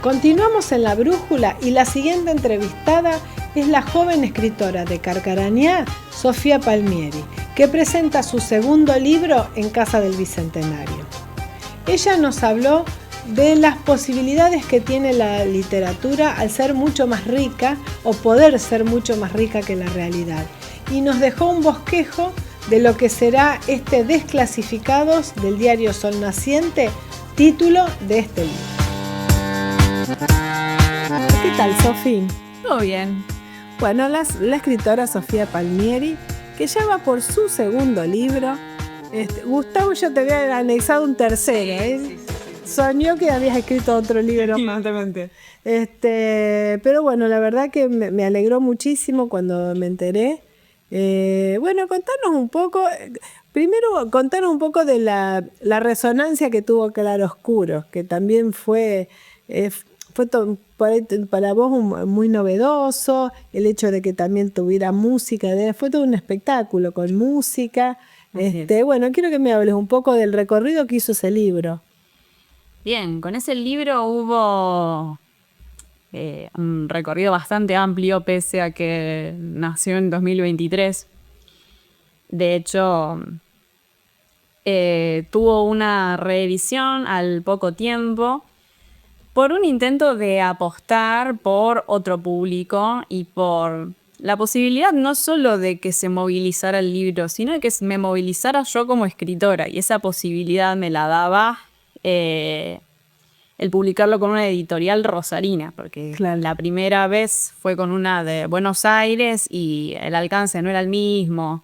Continuamos en La Brújula y la siguiente entrevistada es la joven escritora de Carcarañá, Sofía Palmieri, que presenta su segundo libro en Casa del Bicentenario. Ella nos habló de las posibilidades que tiene la literatura al ser mucho más rica o poder ser mucho más rica que la realidad. Y nos dejó un bosquejo de lo que será este Desclasificados del diario Sol Naciente, título de este libro. ¿Qué tal, Sofía? Todo bien. Bueno, la escritora Sofía Palmieri, que ya va por su segundo libro. Gustavo ya te había anexado un tercero, ¿eh? Sí. Soñó que habías escrito otro libro más. Pero bueno, la verdad que me alegró muchísimo cuando me enteré. Bueno, contanos un poco, primero contanos un poco de la resonancia que tuvo Claroscuro, que también fue para vos muy novedoso, el hecho de que también tuviera música, fue todo un espectáculo con música. Bueno, quiero que me hables un poco del recorrido que hizo ese libro. Bien, con ese libro hubo un recorrido bastante amplio, pese a que nació en 2023. De hecho, tuvo una reedición al poco tiempo por un intento de apostar por otro público y por la posibilidad no solo de que se movilizara el libro, sino de que me movilizara yo como escritora. Y esa posibilidad me la daba el publicarlo con una editorial rosarina, porque claro, la primera vez fue con una de Buenos Aires y el alcance no era el mismo.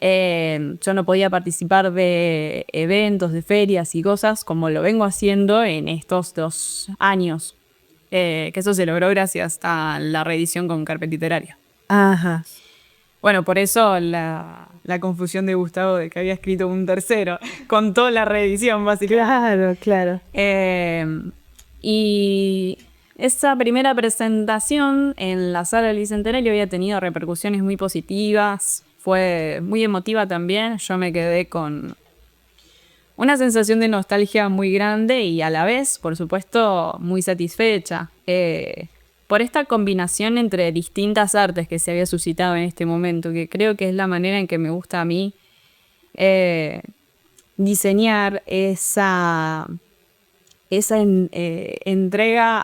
Yo no podía participar de eventos, de ferias y cosas como lo vengo haciendo en estos 2 años. Que eso se logró gracias a la reedición con Carpet Literario. Ajá. Bueno, por eso la confusión de Gustavo de que había escrito un tercero. Contó la reedición, básicamente. Claro. Y esa primera presentación en la Sala del Bicentenario había tenido repercusiones muy positivas. Fue muy emotiva también. Yo me quedé con una sensación de nostalgia muy grande y a la vez, por supuesto, muy satisfecha. Por esta combinación entre distintas artes que se había suscitado en este momento, que creo que es la manera en que me gusta a mí diseñar esa entrega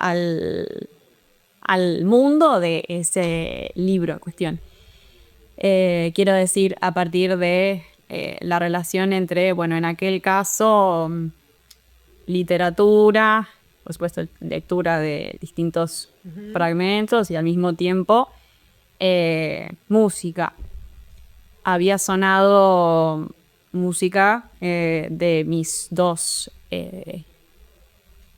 al mundo de ese libro en cuestión. Quiero decir, a partir de la relación entre, bueno, en aquel caso, literatura, por supuesto, lectura de distintos fragmentos y al mismo tiempo música. Había sonado música de mis 2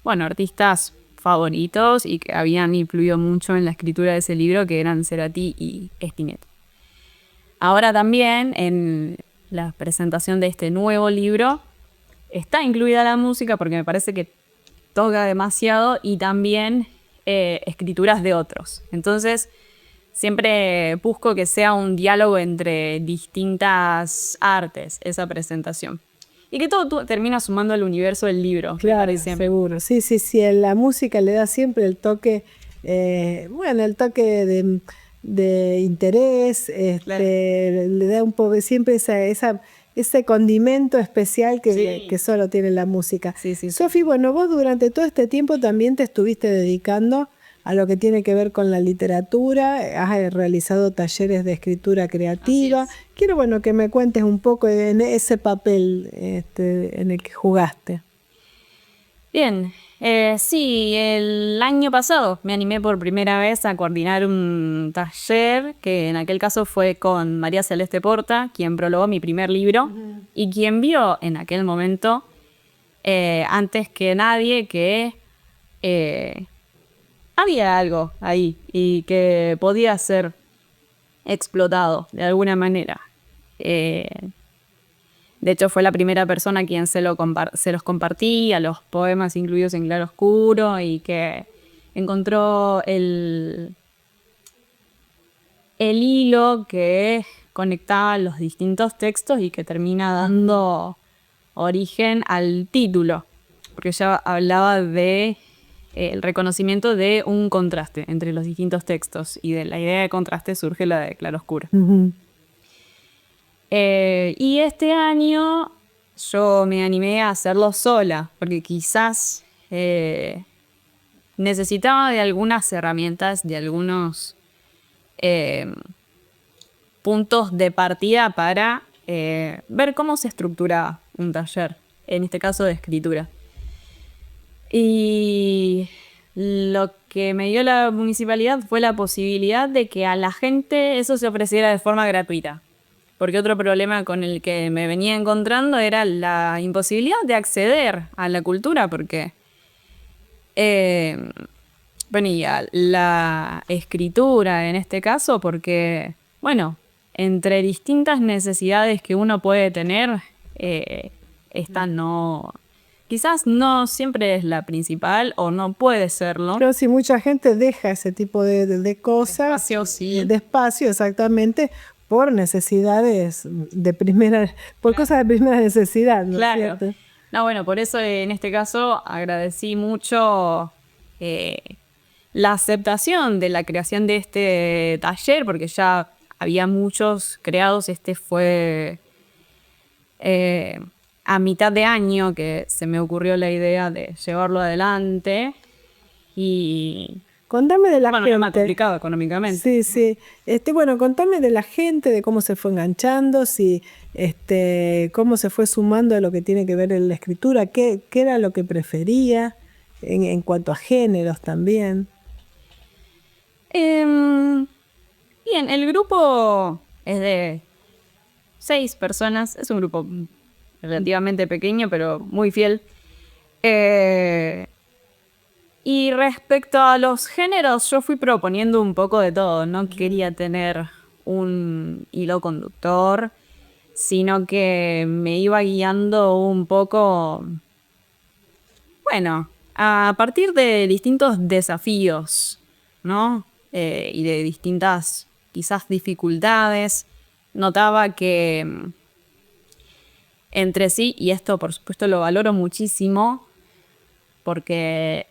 artistas favoritos y que habían influido mucho en la escritura de ese libro, que eran Cerati y Spinetta. Ahora también en la presentación de este nuevo libro está incluida la música porque me parece que toca demasiado y también escrituras de otros. Entonces siempre busco que sea un diálogo entre distintas artes esa presentación. Y que todo termina sumando al universo del libro. Claro, seguro. Sí, la música le da siempre el toque, el toque de interés, claro, le da un poco siempre ese condimento especial que solo tiene la música. Sí. Sofi, bueno, vos durante todo este tiempo también te estuviste dedicando a lo que tiene que ver con la literatura, has realizado talleres de escritura creativa. Quiero, que me cuentes un poco en ese papel en el que jugaste. Bien, sí, el año pasado me animé por primera vez a coordinar un taller que en aquel caso fue con María Celeste Porta, quien prologó mi primer libro y quien vio en aquel momento, antes que nadie, que había algo ahí y que podía ser explotado de alguna manera. De hecho, fue la primera persona a quien se los compartí, a los poemas incluidos en Claroscuro, y que encontró el hilo que conectaba los distintos textos y que termina dando origen al título, porque ella hablaba de el reconocimiento de un contraste entre los distintos textos. Y de la idea de contraste surge la de claroscuro. Y este año yo me animé a hacerlo sola, porque quizás necesitaba de algunas herramientas, de algunos puntos de partida para ver cómo se estructuraba un taller, en este caso de escritura. Y lo que me dio la municipalidad fue la posibilidad de que a la gente eso se ofreciera de forma gratuita. Porque otro problema con el que me venía encontrando era la imposibilidad de acceder a la cultura, porque bueno, y a la escritura en este caso, porque, bueno, entre distintas necesidades que uno puede tener, esta no, quizás no siempre es la principal o no puede serlo. Pero si mucha gente deja ese tipo de cosas, Espacio, sí. de espacio, exactamente, por necesidades de primera, por cosas de primera necesidad, ¿no es cierto? No, bueno, por eso en este caso agradecí mucho la aceptación de la creación de este taller, porque ya había muchos creados. Este fue a mitad de año que se me ocurrió la idea de llevarlo adelante. Y contame de la gente. Es más complicado económicamente. Sí, sí. Bueno, contame de la gente, de cómo se fue enganchando, si, cómo se fue sumando a lo que tiene que ver en la escritura, qué era lo que prefería en cuanto a géneros también. Bien, el grupo es de 6 personas, es un grupo relativamente pequeño, pero muy fiel. Y respecto a los géneros, yo fui proponiendo un poco de todo. No quería tener un hilo conductor, sino que me iba guiando un poco, bueno, a partir de distintos desafíos, ¿no? Y de distintas, quizás, dificultades. Notaba que entre sí, y esto por supuesto lo valoro muchísimo, porque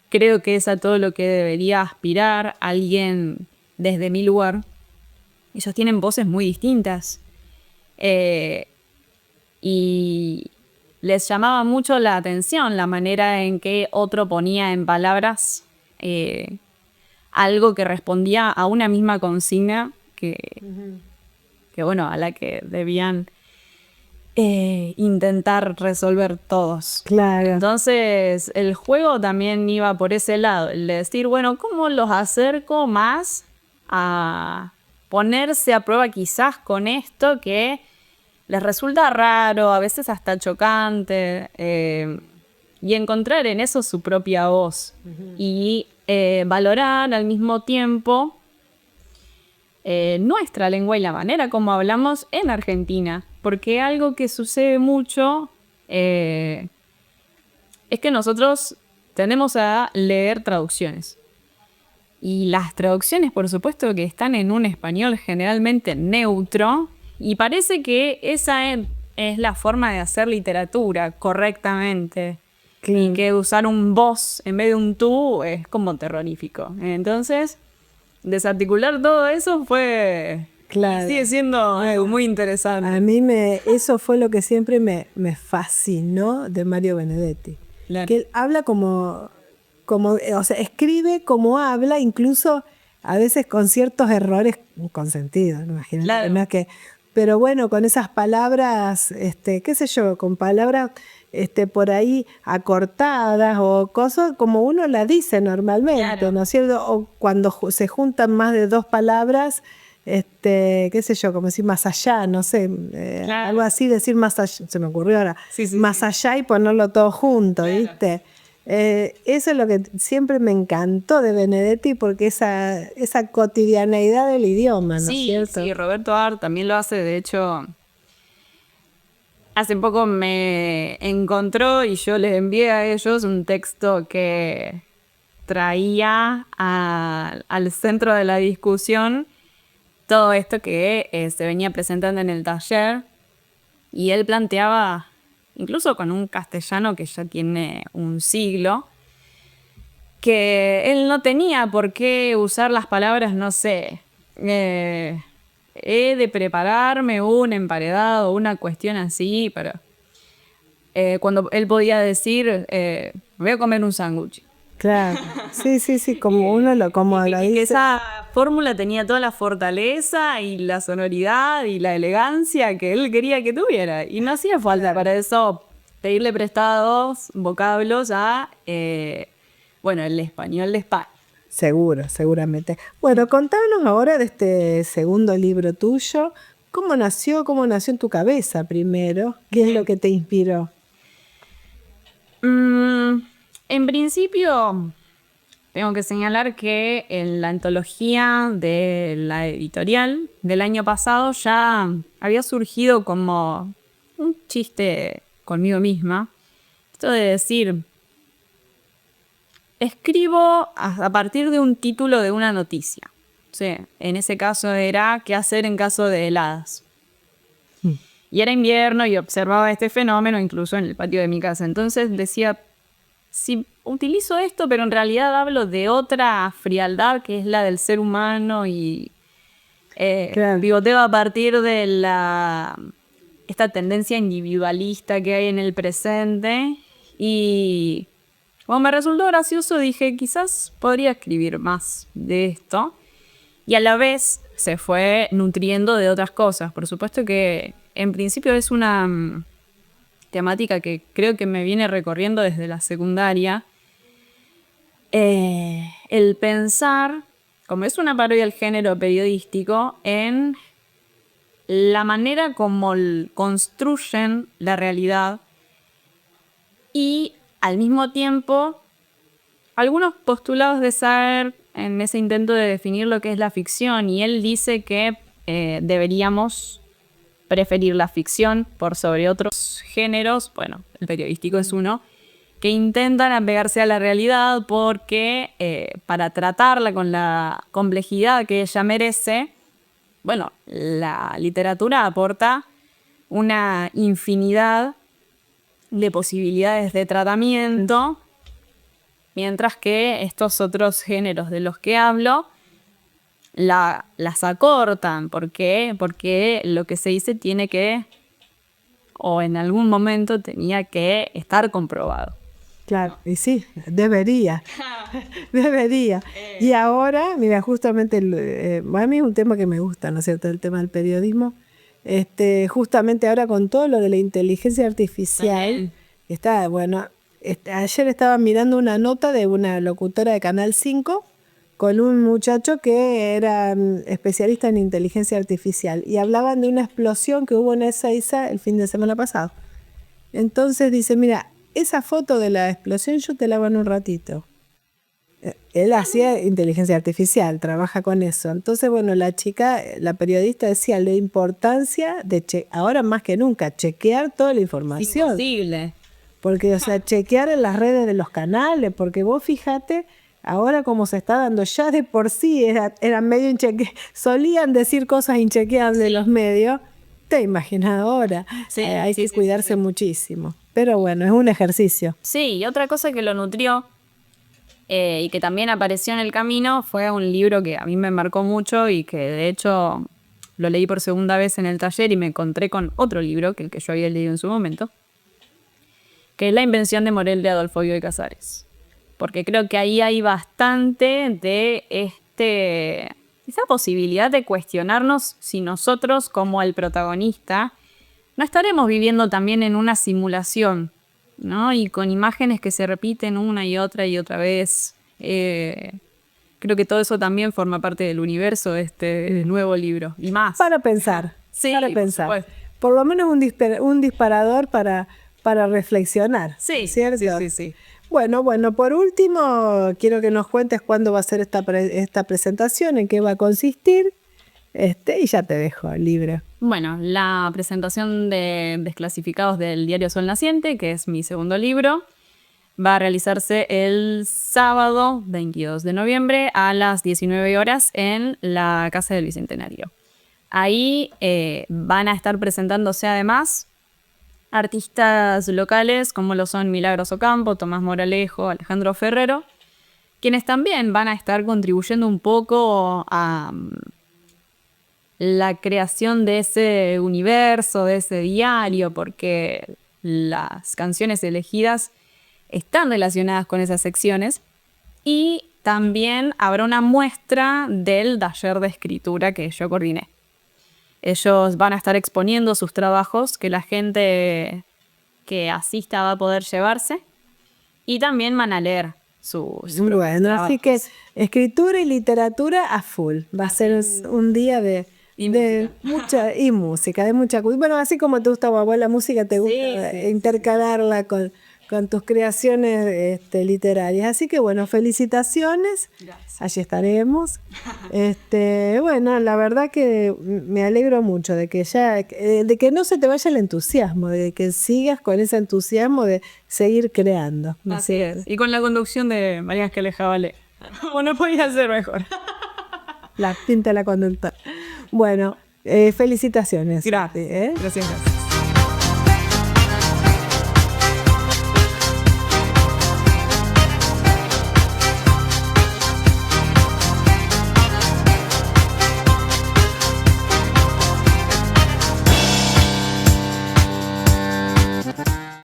creo que es a todo lo que debería aspirar alguien desde mi lugar. Ellos tienen voces muy distintas. Y les llamaba mucho la atención la manera en que otro ponía en palabras algo que respondía a una misma consigna que bueno, a la que debían intentar resolver todos. Claro. Entonces el juego también iba por ese lado, el de decir, bueno, ¿cómo los acerco más a ponerse a prueba quizás con esto que les resulta raro, a veces hasta chocante, y encontrar en eso su propia voz? Y valorar al mismo tiempo nuestra lengua y la manera como hablamos en Argentina. Porque algo que sucede mucho es que nosotros tendemos a leer traducciones. Y las traducciones, por supuesto, que están en un español generalmente neutro, y parece que esa es la forma de hacer literatura correctamente. Claro. Y que usar un vos en vez de un tú es como terrorífico. Entonces, desarticular todo eso fue... Claro. Sigue siendo algo muy interesante. A mí eso fue lo que siempre me fascinó de Mario Benedetti. Claro. Que él habla como, o sea, escribe como habla, incluso a veces con ciertos errores consentidos, ¿no? Imagínate, claro. ¿No? Pero bueno, con esas palabras, qué sé yo, con palabras por ahí acortadas o cosas como uno la dice normalmente, claro. ¿No es cierto? O cuando se juntan más de 2 palabras, qué sé yo, como decir más allá, no sé, claro. Algo así, decir más allá, se me ocurrió ahora, sí, más allá y ponerlo todo junto, claro. ¿Viste? Eso es lo que siempre me encantó de Benedetti, porque esa cotidianeidad del idioma, ¿no es cierto? Sí, Roberto Art también lo hace. De hecho, hace poco me encontró y yo les envié a ellos un texto que traía al centro de la discusión todo esto que se venía presentando en el taller, y él planteaba, incluso con un castellano que ya tiene un siglo, que él no tenía por qué usar las palabras, no sé, he de prepararme un emparedado, una cuestión así, pero cuando él podía decir, voy a comer un sándwich. Claro, sí, como como lo Y que dice. esa fórmula tenía toda la fortaleza y la sonoridad y la elegancia que él quería que tuviera. Y no hacía falta para eso pedirle prestados vocablos a, el español de España. Seguramente. Bueno, contanos ahora de este segundo libro tuyo. ¿Cómo nació en tu cabeza primero? ¿Qué es lo que te inspiró? En principio, tengo que señalar que en la antología de la editorial del año pasado ya había surgido como un chiste conmigo misma. Esto de decir, escribo a partir de un título de una noticia. Sí, en ese caso era ¿qué hacer en caso de heladas? Y era invierno y observaba este fenómeno incluso en el patio de mi casa. Entonces decía, si utilizo esto, pero en realidad hablo de otra frialdad que es la del ser humano y pivoteo a partir de esta tendencia individualista que hay en el presente. Y como me resultó gracioso, dije, quizás podría escribir más de esto. Y a la vez se fue nutriendo de otras cosas. Por supuesto que en principio es una temática que creo que me viene recorriendo desde la secundaria. El pensar, como es una parodia del género periodístico, en la manera como construyen la realidad y al mismo tiempo algunos postulados de saber en ese intento de definir lo que es la ficción, y él dice que deberíamos preferir la ficción por sobre otros géneros, bueno, el periodístico es uno, que intentan apegarse a la realidad porque para tratarla con la complejidad que ella merece, bueno, la literatura aporta una infinidad de posibilidades de tratamiento, mientras que estos otros géneros de los que hablo las acortan. ¿Por qué? Porque lo que se dice tiene que, o en algún momento tenía que estar comprobado. Claro, y sí, debería. Y ahora, mira, justamente, a mí es un tema que me gusta, ¿no es cierto? El tema del periodismo. Justamente ahora con todo lo de la inteligencia artificial, está, bueno, ayer estaba mirando una nota de una locutora de Canal 5 con un muchacho que era especialista en inteligencia artificial y hablaban de una explosión que hubo en Ezeiza el fin de semana pasado. Entonces dice, mira, esa foto de la explosión yo te la hago en un ratito. Él hacía inteligencia artificial, trabaja con eso. Entonces, bueno, la chica, la periodista decía la importancia de, ahora más que nunca, chequear toda la información. Imposible. Porque, o sea, chequear en las redes de los canales, porque vos fíjate, ahora como se está dando, ya de por sí era medio inchequeable, solían decir cosas inchequeables de los medios, te imaginas ahora, hay que cuidarse muchísimo. Pero bueno, es un ejercicio. Sí, y otra cosa que lo nutrió y que también apareció en el camino fue un libro que a mí me marcó mucho y que de hecho lo leí por segunda vez en el taller y me encontré con otro libro que el que yo había leído en su momento, que es La invención de Morel de Adolfo Bioy Casares. Porque creo que ahí hay bastante de esa posibilidad de cuestionarnos si nosotros, como el protagonista, no estaremos viviendo también en una simulación, ¿no? Y con imágenes que se repiten una y otra vez. Creo que todo eso también forma parte del universo de este nuevo libro. Y más. Para pensar. Sí, para pensar. Por lo menos un disparador para reflexionar. Sí, ¿cierto? Sí. Bueno, por último, quiero que nos cuentes cuándo va a ser esta presentación, en qué va a consistir, y ya te dejo libre. Bueno, la presentación de Desclasificados del diario Sol Naciente, que es mi segundo libro, va a realizarse el sábado 22 de noviembre a las 19 horas en la Casa del Bicentenario. Ahí van a estar presentándose además artistas locales como lo son Milagros Ocampo, Tomás Moralejo, Alejandro Ferrero, quienes también van a estar contribuyendo un poco a la creación de ese universo, de ese diario, porque las canciones elegidas están relacionadas con esas secciones. Y también habrá una muestra del taller de escritura que yo coordiné. Ellos van a estar exponiendo sus trabajos que la gente que asista va a poder llevarse, y también van a leer sus Bueno, trabajos. así que escritura y literatura a full. Va a ser un día de mucha y música, de mucha cultura. Bueno, así como te gusta la música, te gusta intercalarla con tus creaciones literarias. Así que bueno, felicitaciones. Gracias. Allí estaremos. Bueno, la verdad que me alegro mucho de que no se te vaya el entusiasmo, de que sigas con ese entusiasmo de seguir creando. Así es. Y con la conducción de María Ángeles Jabalé. Como no podía ser mejor. La pinta la conductora. Bueno, felicitaciones. Gracias. Gracias.